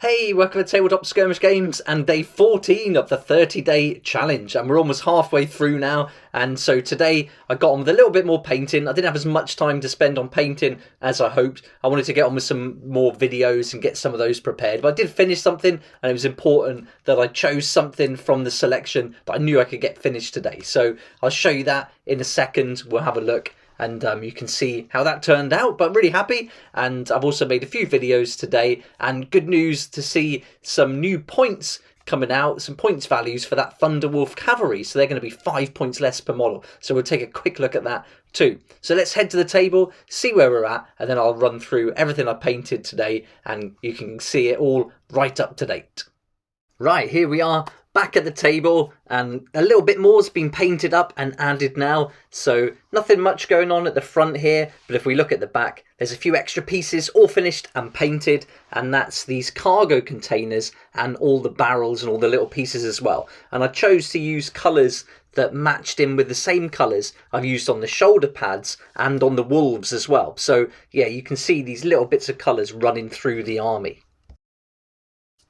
Hey, welcome to Tabletop Skirmish Games and day 14 of the 30-day challenge, and we're almost halfway through now. And so today I got on with a little bit more painting. I didn't have as much time to spend on painting as I hoped. I wanted to get on with some more videos and get some of those prepared, but I did finish something, and it was important that I chose something from the selection that I knew I could get finished today. So I'll show you that in a second. We'll have a look. And you can see how that turned out, but I'm really happy. And I've also made a few videos today, and good news to see some new points coming out, some points values for that Thunderwolf Cavalry. So they're going to be 5 points less per model. So we'll take a quick look at that too. So let's head to the table, see where we're at, and then I'll run through everything I painted today, and you can see it all right up to date. Right, here we are. Back at the table, and a little bit more has been painted up and added now, so nothing much going on at the front here, but if we look at the back, there's a few extra pieces all finished and painted, and that's these cargo containers and all the barrels and all the little pieces as well. And I chose to use colours that matched in with the same colours I've used on the shoulder pads and on the wolves as well. So yeah, you can see these little bits of colours running through the army.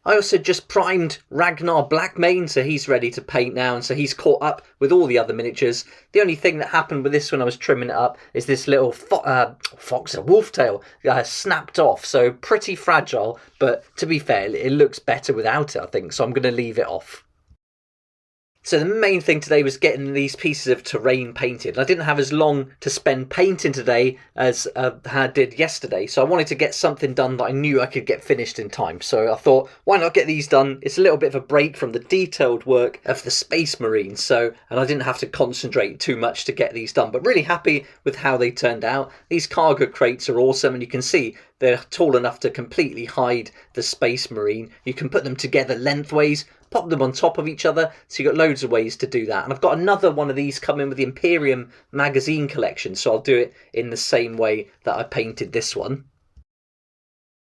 I also just primed Ragnar Blackmane, so he's ready to paint now, and so he's caught up with all the other miniatures. The only thing that happened with this when I was trimming it up is this little wolf tail snapped off, so pretty fragile, but to be fair, it looks better without it, I think, so I'm going to leave it off. So the main thing today was getting these pieces of terrain painted. I didn't have as long to spend painting today as I did yesterday, so I wanted to get something done that I knew I could get finished in time. So I thought, why not get these done? It's a little bit of a break from the detailed work of the Space Marines, and I didn't have to concentrate too much to get these done, but really happy with how they turned out. These cargo crates are awesome, and you can see they're tall enough to completely hide the Space Marine. You can put them together lengthways, pop them on top of each other, so you've got loads of ways to do that. And I've got another one of these coming with the Imperium magazine collection, so I'll do it in the same way that I painted this one.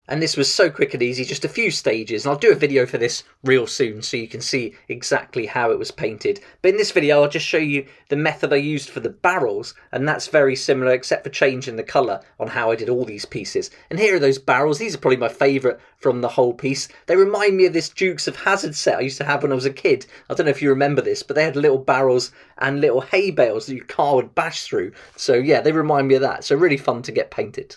And this was so quick and easy, just a few stages, and I'll do a video for this real soon so you can see exactly how it was painted. But in this video I'll just show you the method I used for the barrels, and that's very similar except for changing the colour on how I did all these pieces. And here are those barrels. These are probably my favourite from the whole piece. They remind me of this Dukes of Hazzard set I used to have when I was a kid. I don't know if you remember this, but they had little barrels and little hay bales that your car would bash through. So yeah, they remind me of that. So really fun to get painted.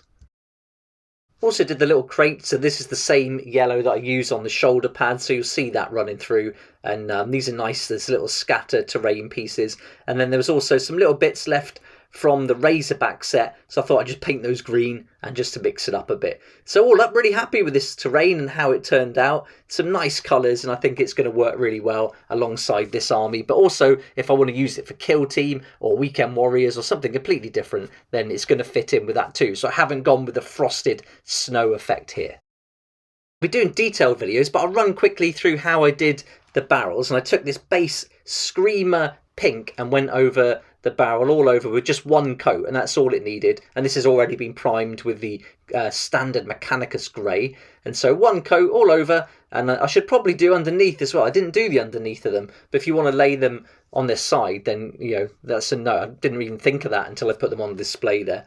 Also did the little crate, so this is the same yellow that I use on the shoulder pad, so you'll see that running through, and these are nice, there's little scatter terrain pieces, and then there was also some little bits left from the Razorback set, so I thought I'd just paint those green and just to mix it up a bit. So all up, really happy with this terrain and how it turned out. Some nice colours, and I think it's going to work really well alongside this army, but also if I want to use it for Kill Team or Weekend Warriors or something completely different, then it's going to fit in with that too. So I haven't gone with the frosted snow effect here. We're doing detailed videos, but I'll run quickly through how I did the barrels, and I took this base Screamer pink and went over the barrel all over with just one coat, and that's all it needed. And this has already been primed with the standard Mechanicus grey, and so one coat all over. And I should probably do underneath as well. I didn't do the underneath of them, but if you want to lay them on their side, then that's a no. I didn't even think of that until I put them on display there.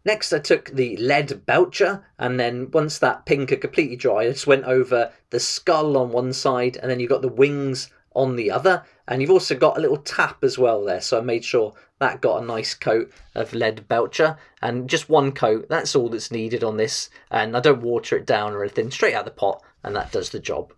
Next I took the lead belcher, and then once that pink had completely dried, I just went over the skull on one side, and then you've got the wings on the other, and you've also got a little tap as well there, so I made sure that got a nice coat of lead belcher, and just one coat, that's all that's needed on this, and I don't water it down or anything, straight out the pot, and that does the job.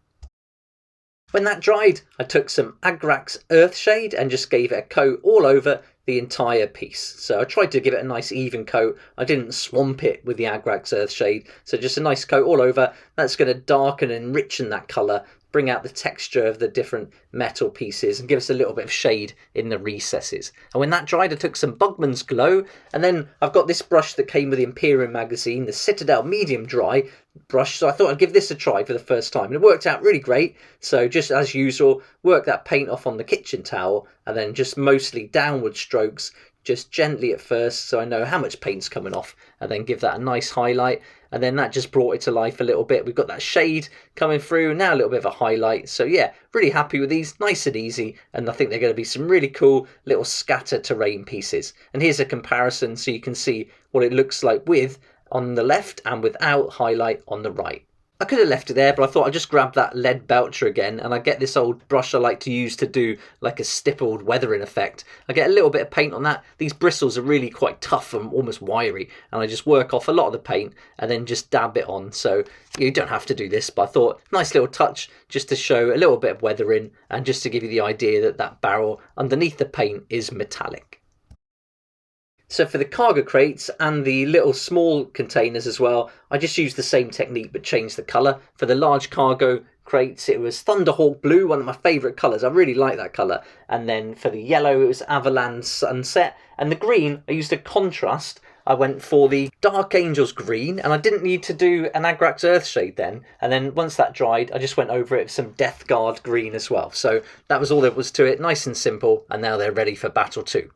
When that dried, I took some Agrax Earthshade and just gave it a coat all over the entire piece. So I tried to give it a nice even coat. I didn't swamp it with the Agrax Earthshade, so just a nice coat all over. That's going to darken and enrichen that colour, bring out the texture of the different metal pieces and give us a little bit of shade in the recesses. And when that dried, I took some Bugman's Glow, and then I've got this brush that came with the Imperium magazine, the Citadel medium dry brush, so I thought I'd give this a try for the first time, and it worked out really great. So just as usual, work that paint off on the kitchen towel, and then just mostly downward strokes, just gently at first so I know how much paint's coming off, and then give that a nice highlight, and then that just brought it to life a little bit. We've got that shade coming through, now a little bit of a highlight. So yeah, really happy with these, nice and easy, and I think they're going to be some really cool little scatter terrain pieces. And here's a comparison so you can see what it looks like with on the left and without highlight on the right. I could have left it there, but I thought I'd just grab that lead belcher again, and I get this old brush I like to use to do like a stippled weathering effect. I get a little bit of paint on that. These bristles are really quite tough and almost wiry, and I just work off a lot of the paint and then just dab it on. So you don't have to do this, but I thought nice little touch just to show a little bit of weathering and just to give you the idea that that barrel underneath the paint is metallic. So for the cargo crates and the little small containers as well, I just used the same technique but changed the colour. For the large cargo crates, it was Thunderhawk Blue, one of my favourite colours. I really like that colour. And then for the yellow, it was Avalanche Sunset. And the green, I used a contrast. I went for the Dark Angels green, and I didn't need to do an Agrax Earthshade then. And then once that dried, I just went over it with some Death Guard green as well. So that was all there was to it, nice and simple, and now they're ready for Battle 2.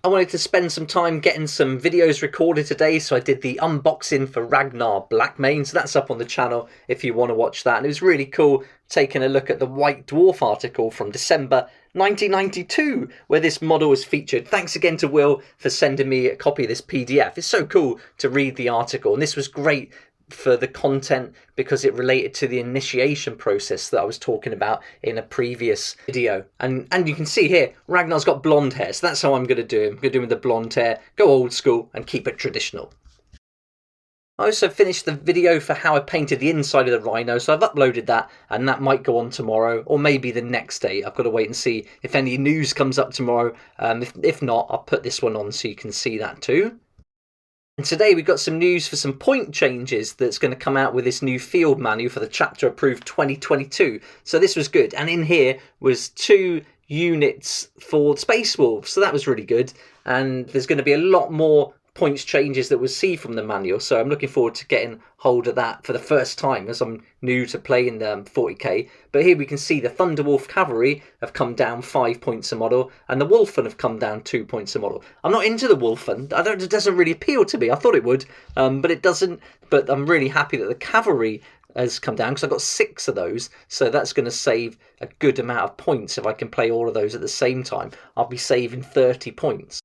I wanted to spend some time getting some videos recorded today, so I did the unboxing for Ragnar Blackmane, so that's up on the channel if you want to watch that. And it was really cool taking a look at the White Dwarf article from December 1992, where this model was featured. Thanks again to Will for sending me a copy of this PDF. It's so cool to read the article, and this was great for the content because it related to the initiation process that I was talking about in a previous video. And you can see here, Ragnar's got blonde hair, so that's how I'm going to do him. I'm going to do him with the blonde hair, go old school and keep it traditional. I also finished the video for how I painted the inside of the Rhino, so I've uploaded that, and that might go on tomorrow or maybe the next day. I've got to wait and see if any news comes up tomorrow. If not, I'll put this one on so you can see that too. And today we got some news for some point changes that's going to come out with this new field manual for the Chapter Approved 2022. So this was good. And in here was 2 units for Space Wolves. So that was really good. And there's going to be a lot more points changes that we'll see from the manual, so I'm looking forward to getting hold of that for the first time as I'm new to playing 40k. But here we can see the Thunderwolf Cavalry have come down 5 points a model, and the Wolfen have come down 2 points a model. I'm not into the Wolfen. It doesn't really appeal to me. I thought it would, but it doesn't. But I'm really happy that the Cavalry has come down because I've got 6 of those, so that's going to save a good amount of points. If I can play all of those at the same time, I'll be saving 30 points.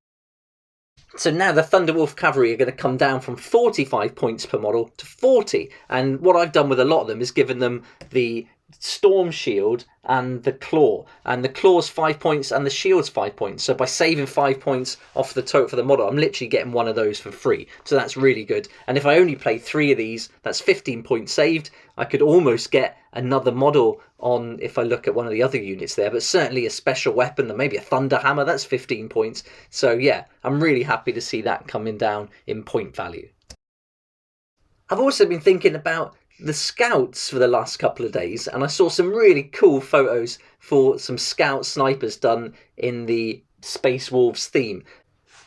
So now the Thunderwolf Cavalry are going to come down from 45 points per model to 40. And what I've done with a lot of them is given them the Storm Shield and the Claw. And the Claw's 5 points and the Shield's 5 points. So by saving 5 points off the total for the model, I'm literally getting one of those for free. So that's really good. And if I only play 3 of these, that's 15 points saved. I could almost get another model on if I look at one of the other units there, but certainly a special weapon, and maybe a Thunder Hammer, that's 15 points. So yeah, I'm really happy to see that coming down in point value. I've also been thinking about the Scouts for the last couple of days, and I saw some really cool photos for some Scout snipers done in the Space Wolves theme.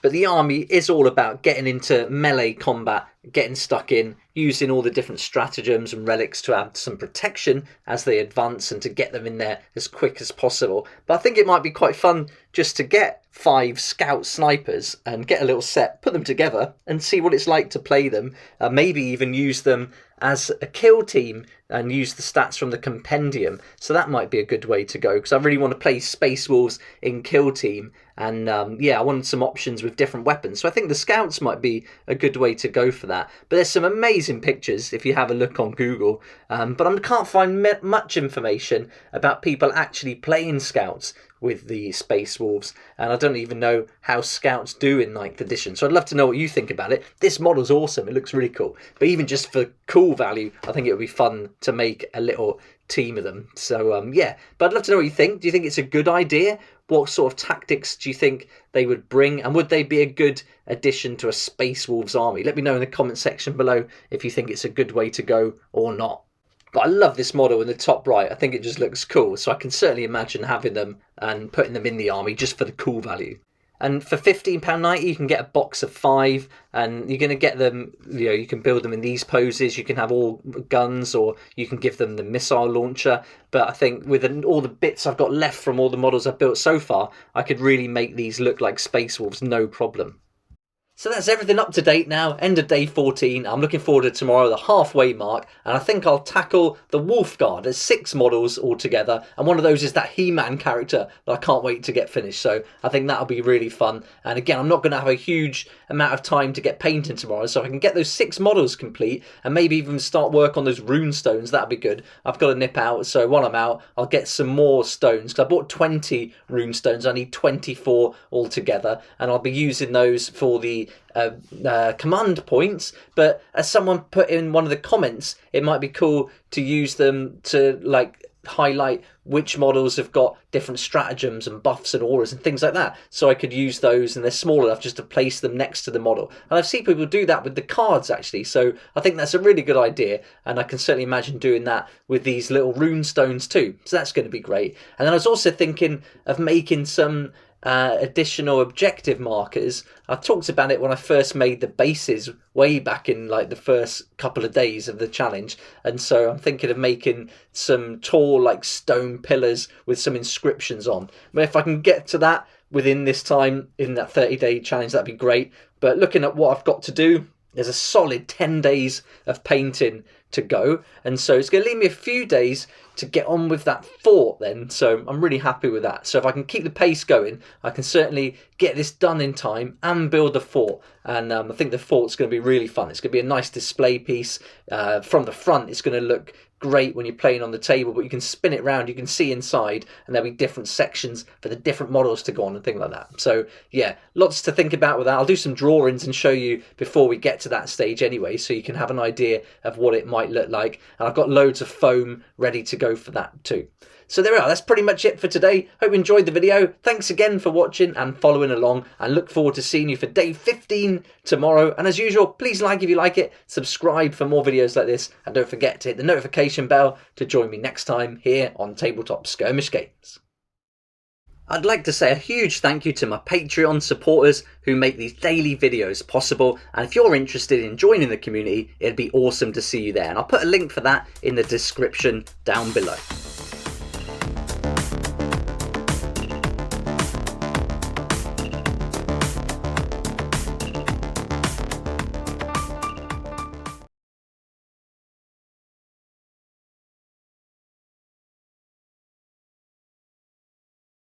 But the army is all about getting into melee combat, getting stuck in, using all the different stratagems and relics to add some protection as they advance and to get them in there as quick as possible. But I think it might be quite fun just to get 5 Scout snipers and get a little set, put them together and see what it's like to play them. Maybe even use them as a kill team and use the stats from the compendium. So that might be a good way to go, because I really want to play Space Wolves in kill team. And yeah, I wanted some options with different weapons. So I think the Scouts might be a good way to go for that. But there's some amazing pictures if you have a look on Google. But I can't find much information about people actually playing Scouts with the Space Wolves. And I don't even know how Scouts do in 9th edition. So I'd love to know what you think about it. This model's awesome. It looks really cool. But even just for cool value, I think it would be fun to make a little team of them. So yeah, but I'd love to know what you think. Do you think it's a good idea? What sort of tactics do you think they would bring? And would they be a good addition to a Space Wolves army? Let me know in the comment section below if you think it's a good way to go or not. But I love this model in the top right. I think it just looks cool. So I can certainly imagine having them and putting them in the army just for the cool value. And for £15.90 you can get a box of 5, and you're going to get them, you can build them in these poses. You can have all guns, or you can give them the missile launcher. But I think with all the bits I've got left from all the models I've built so far, I could really make these look like Space Wolves, no problem. So that's everything up to date now, end of day 14. I'm looking forward to tomorrow, the halfway mark, and I think I'll tackle the Wolf Guard. There's 6 models altogether, and one of those is that He-Man character that I can't wait to get finished, so I think that'll be really fun. And again, I'm not going to have a huge amount of time to get painting tomorrow, so if I can get those 6 models complete, and maybe even start work on those rune stones, that'd be good. I've got to nip out, so while I'm out, I'll get some more stones, because I bought 20 rune stones, I need 24 altogether, and I'll be using those for the command points. But as someone put in one of the comments, it might be cool to use them to like highlight which models have got different stratagems and buffs and auras and things like that, so I could use those, and they're small enough just to place them next to the model. And I've seen people do that with the cards actually, so I think that's a really good idea, and I can certainly imagine doing that with these little rune stones too, so that's going to be great. And then I was also thinking of making some additional objective markers. I talked about it when I first made the bases way back in like the first couple of days of the challenge, and so I'm thinking of making some tall like stone pillars with some inscriptions on. But if I can get to that within this time in that 30-day challenge, that'd be great. But looking at what I've got to do, there's a solid 10 days of painting to go, and so it's going to leave me a few days to get on with that fort then, so I'm really happy with that. So if I can keep the pace going, I can certainly get this done in time and build the fort, and I think the fort's going to be really fun. It's going to be a nice display piece. From the front it's going to look great when you're playing on the table, but you can spin it around, you can see inside, and there'll be different sections for the different models to go on and things like that. So yeah, lots to think about with that. I'll do some drawings and show you before we get to that stage anyway, so you can have an idea of what it might look like. And I've got loads of foam ready to go for that too. So there we are, that's pretty much it for today. Hope you enjoyed the video. Thanks again for watching and following along, and look forward to seeing you for day 15 tomorrow. And as usual, please like if you like it, subscribe for more videos like this, and don't forget to hit the notification bell to join me next time here on Tabletop Skirmish Games. I'd like to say a huge thank you to my Patreon supporters who make these daily videos possible, and if you're interested in joining the community, it'd be awesome to see you there, and I'll put a link for that in the description down below.